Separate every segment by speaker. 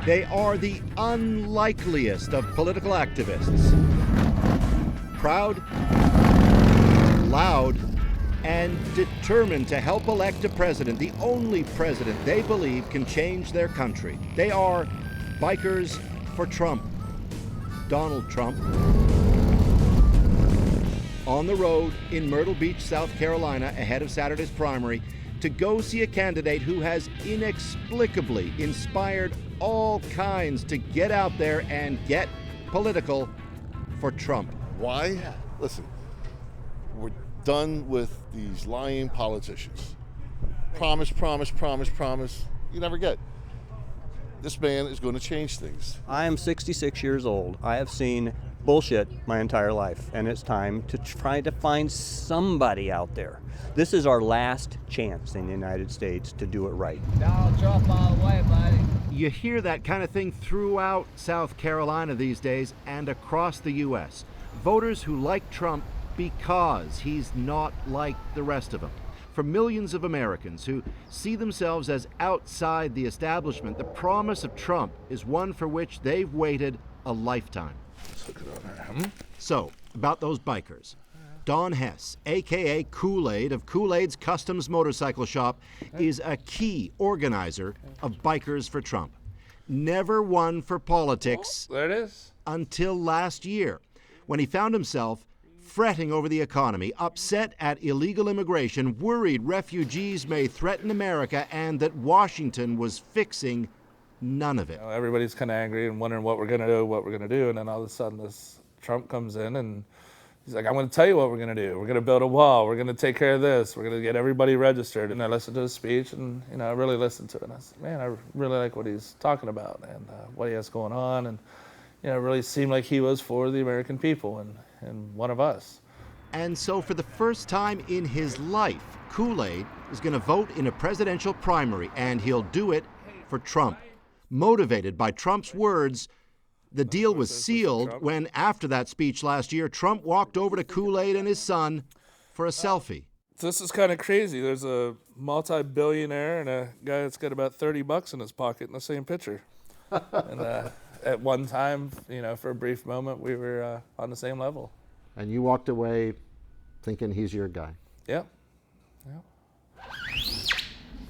Speaker 1: They are the unlikeliest of political activists. Proud, loud, and determined to help elect a president, the only president they believe can change their country. They are Bikers for Trump. Donald Trump. On the road in Myrtle Beach, South Carolina, ahead of Saturday's primary, to go see a candidate who has inexplicably inspired all kinds to get out there and get political for Trump.
Speaker 2: Why? Listen, we're done with these lying politicians. Promise, promise, promise, promise. You never get. This man is going to change things.
Speaker 3: I am 66 years old. I have seen bullshit my entire life, and it's time to try to find somebody out there. This is our last chance in the United States to do it right.
Speaker 4: Donald Trump all the way, buddy.
Speaker 1: You hear that kind of thing throughout South Carolina these days and across the U.S. Voters who like Trump because he's not like the rest of them. For millions of Americans who see themselves as outside the establishment, the promise of Trump is one for which they've waited a lifetime. So, about those bikers. Don Hess, a.k.a. Kool-Aid of Kool-Aid's Customs Motorcycle Shop, is a key organizer of Bikers for Trump. Never one for politics
Speaker 5: there it is.
Speaker 1: Until last year, when he found himself fretting over the economy, upset at illegal immigration, worried refugees may threaten America, and that Washington was fixing none of it.
Speaker 5: Everybody's kind of angry and wondering what we're going to do, and then all of a sudden this Trump comes in and he's like, I'm going to tell you what we're going to do. We're going to build a wall. We're going to take care of this. We're going to get everybody registered. And I listened to his speech, and I really listened to it. And I said, man, I really like what he's talking about and what he has going on. And it really seemed like he was for the American people and one of us.
Speaker 1: And so for the first time in his life, Kool-Aid is going to vote in a presidential primary, and he'll do it for Trump. Motivated by Trump's words, the deal was sealed when, after that speech last year, Trump walked over to Kool-Aid and his son for a selfie.
Speaker 5: This is kind of crazy. There's a multi-billionaire and a guy that's got about $30 in his pocket in the same picture. And at one time, for a brief moment, we were on the same level.
Speaker 1: And you walked away thinking he's your guy.
Speaker 5: Yep.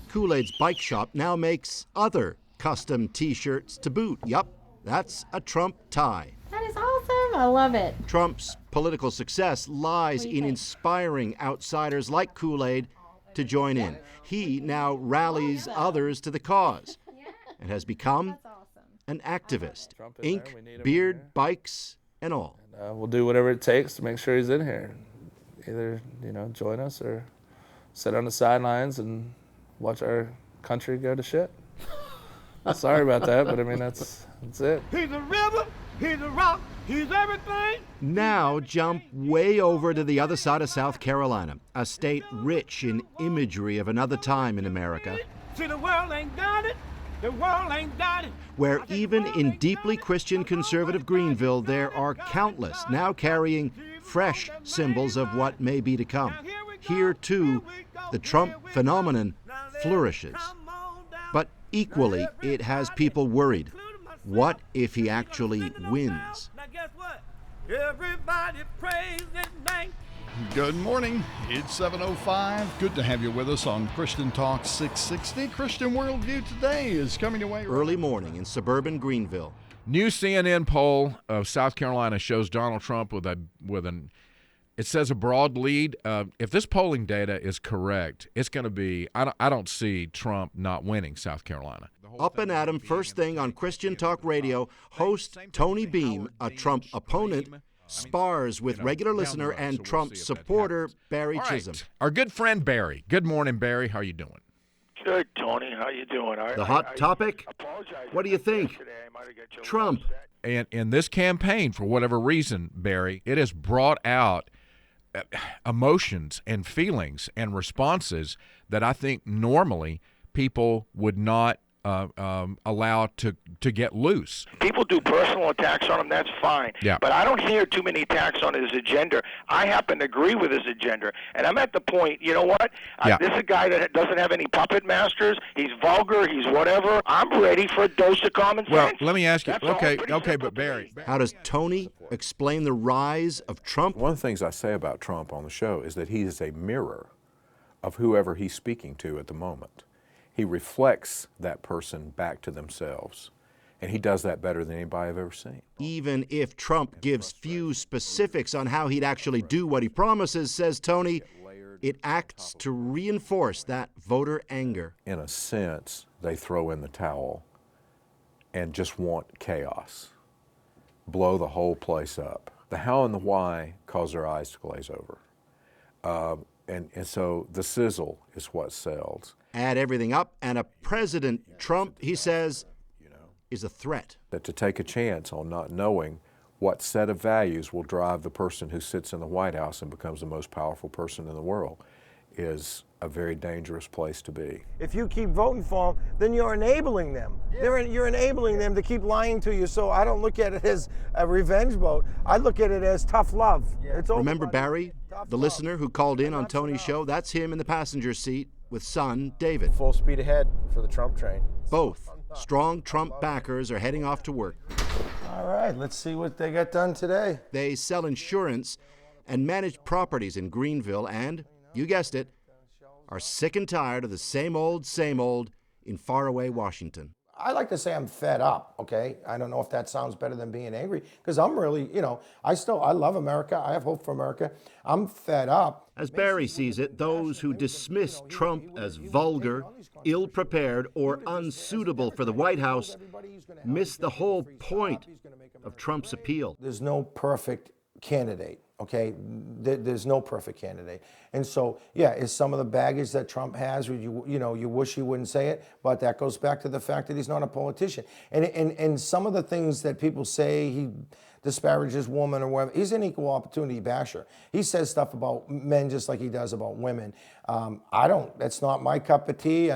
Speaker 1: Kool-Aid's bike shop now makes other custom T-shirts to boot. Yup, that's a Trump tie.
Speaker 6: That is awesome. I love it.
Speaker 1: Trump's political success lies in inspiring outsiders like Kool-Aid to join in. He now rallies others to the cause and has become an activist. Ink, beard, bikes, and all.
Speaker 5: And, we'll do whatever it takes to make sure he's in here. Either, join us or sit on the sidelines and watch our country go to shit. Sorry about that, but that's it.
Speaker 4: He's a river, he's a rock, he's everything.
Speaker 1: Now jump way over to the other side of South Carolina, a state rich in imagery of another time in America.
Speaker 4: See, the world ain't got it. The world ain't got it.
Speaker 1: Where even in deeply Christian conservative Greenville, there are countless now carrying fresh symbols of what may be to come. Here, too, the Trump phenomenon flourishes. But equally, it has people worried. What if he actually wins?
Speaker 4: Now guess what? Everybody praise his name.
Speaker 7: Good morning. It's 7:05. Good to have you with us on Christian Talk 660. Christian Worldview Today is coming your way.
Speaker 1: Early morning in suburban Greenville.
Speaker 8: New CNN poll of South Carolina shows Donald Trump with an it says a broad lead. If this polling data is correct, it's going to be, I don't see Trump not winning South Carolina.
Speaker 1: Up and at him first thing on Christian Talk Radio, host Tony Beam, a Trump opponent, spars with regular listener and Trump supporter Barry Chisholm.
Speaker 8: Our good friend Barry. Good morning, Barry. How are you doing?
Speaker 9: Good, Tony. How you doing?
Speaker 1: The hot topic? What do you think? Trump.
Speaker 8: And in this campaign, for whatever reason, Barry, it has brought out emotions and feelings and responses that I think normally people would not allow to get loose.
Speaker 9: People do personal attacks on him, that's fine.
Speaker 8: Yeah.
Speaker 9: But I don't hear too many attacks on his agenda. I happen to agree with his agenda. And I'm at the point, you know what?
Speaker 8: Yeah.
Speaker 9: This is a guy that doesn't have any puppet masters. He's vulgar. He's whatever. I'm ready for a dose of common sense.
Speaker 8: Well, let me ask you.
Speaker 9: That's all.
Speaker 8: Okay,
Speaker 9: Pretty
Speaker 8: okay,
Speaker 9: simple
Speaker 8: but
Speaker 9: to
Speaker 8: Barry.
Speaker 9: me.
Speaker 1: How does Tony explain the rise of Trump?
Speaker 10: One of the things I say about Trump on the show is that he is a mirror of whoever he's speaking to at the moment. He reflects that person back to themselves, and he does that better than anybody I've ever seen.
Speaker 1: Even if Trump gives few specifics on how he'd actually do what he promises, says Tony, it acts to reinforce that voter anger.
Speaker 10: In a sense, they throw in the towel and just want chaos, blow the whole place up. The how and the why cause their eyes to glaze over. And so the sizzle is what sells.
Speaker 1: Add everything up, and a President Trump, he says, is a threat.
Speaker 10: That to take a chance on not knowing what set of values will drive the person who sits in the White House and becomes the most powerful person in the world is a very dangerous place to be.
Speaker 11: If you keep voting for them, then you're enabling them. You're enabling them to keep lying to you. So I don't look at it as a revenge vote. I look at it as tough love. It's over,
Speaker 1: Remember
Speaker 11: buddy.
Speaker 1: Barry,
Speaker 11: Tough
Speaker 1: the
Speaker 11: love.
Speaker 1: listener who called in on
Speaker 11: That's
Speaker 1: Tony's
Speaker 11: enough.
Speaker 1: show? That's him in the passenger seat with son David.
Speaker 11: Full speed ahead for the Trump train.
Speaker 1: Both strong Trump backers are heading off to work.
Speaker 11: All right, let's see what they got done today.
Speaker 1: They sell insurance and manage properties in Greenville and, you guessed it, are sick and tired of the same old in faraway Washington.
Speaker 11: I like to say I'm fed up, okay? I don't know if that sounds better than being angry, because I'm really, I love America. I have hope for America. I'm fed up.
Speaker 1: As Barry sees it, those who dismiss Trump as vulgar, ill-prepared, or unsuitable for the White House miss the whole point of Trump's appeal.
Speaker 11: There's no perfect candidate, okay? There's no perfect candidate. And so, yeah, is some of the baggage that Trump has, you wish he wouldn't say it, but that goes back to the fact that he's not a politician. And some of the things that people say, he disparages women or whatever, he's an equal opportunity basher. He says stuff about men just like he does about women. That's not my cup of tea.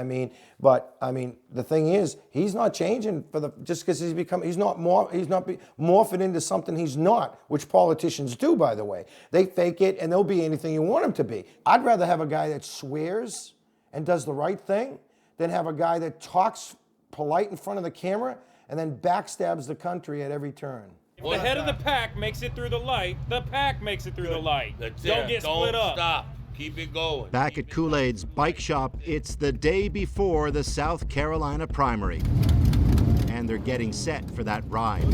Speaker 11: But the thing is, he's not changing just because he's not morphing into something he's not, which politicians do, by the way. They fake it and they'll be anything you want him to be. I'd rather have a guy that swears and does the right thing than have a guy that talks polite in front of the camera and then backstabs the country at every turn.
Speaker 12: If the head of the pack makes it through the light, the pack makes it through the light. Don't get split up.
Speaker 13: Stop. Keep it going.
Speaker 1: Back at Kool-Aid's bike shop, it's the day before the South Carolina primary. And they're getting set for that ride.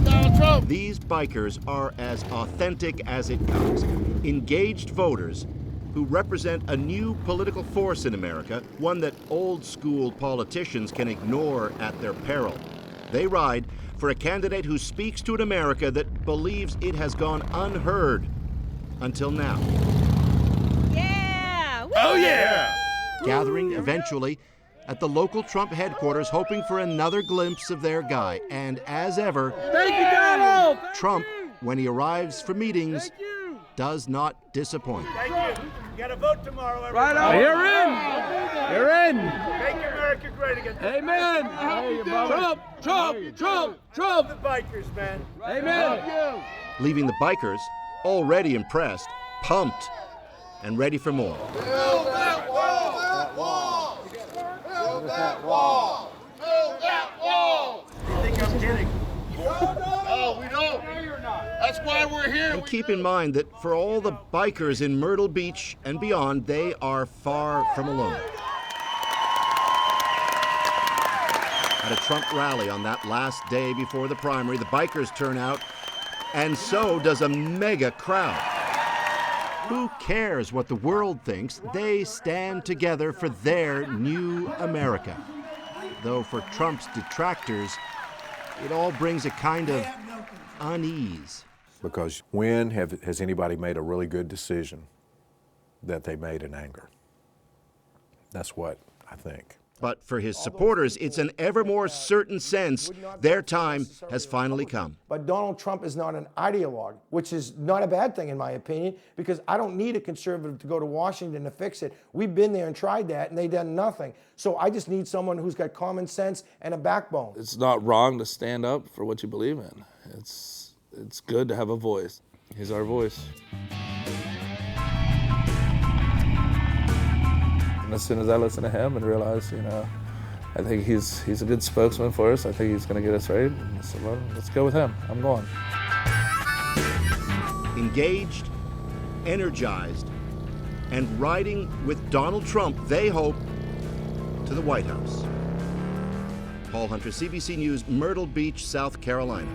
Speaker 1: These bikers are as authentic as it comes. Engaged voters who represent a new political force in America, one that old-school politicians can ignore at their peril. They ride for a candidate who speaks to an America that believes it has gone unheard until now.
Speaker 6: Yeah! Woo!
Speaker 12: Oh, yeah!
Speaker 1: Gathering eventually at the local Trump headquarters, hoping for another glimpse of their guy. And as ever,
Speaker 12: Thank you, Donald!
Speaker 1: Trump, when he arrives for meetings, does not disappoint.
Speaker 4: Thank you. You got to vote tomorrow, everybody.
Speaker 12: Right on. You're in! You're in!
Speaker 4: Make America great again.
Speaker 12: Amen! Trump! Trump! Trump! Trump!
Speaker 4: The bikers, man.
Speaker 12: Amen!
Speaker 1: Leaving the bikers, already impressed, pumped, and ready for more.
Speaker 2: Build that wall! Build that wall! Build that wall! Build that wall!
Speaker 4: You think I'm kidding?
Speaker 2: No, we don't. That's why we're here.
Speaker 1: And keep in mind that for all the bikers in Myrtle Beach and beyond, they are far from alone. At a Trump rally on that last day before the primary, the bikers turn out, and so does a mega crowd. Who cares what the world thinks? They stand together for their new America. Though for Trump's detractors, it all brings a kind of unease.
Speaker 10: Because when has anybody made a really good decision that they made in anger? That's what I think.
Speaker 1: But for his supporters, it's an ever more certain sense their time has finally come.
Speaker 11: But Donald Trump is not an ideologue, which is not a bad thing in my opinion, because I don't need a conservative to go to Washington to fix it. We've been there and tried that, and they've done nothing. So I just need someone who's got common sense and a backbone.
Speaker 5: It's not wrong to stand up for what you believe in. It's good to have a voice. He's our voice. And as soon as I listen to him and realize, I think he's a good spokesman for us. I think he's going to get us right. And so, well, let's go with him. I'm going.
Speaker 1: Engaged, energized, and riding with Donald Trump, they hope, to the White House. Paul Hunter, CBC News, Myrtle Beach, South Carolina.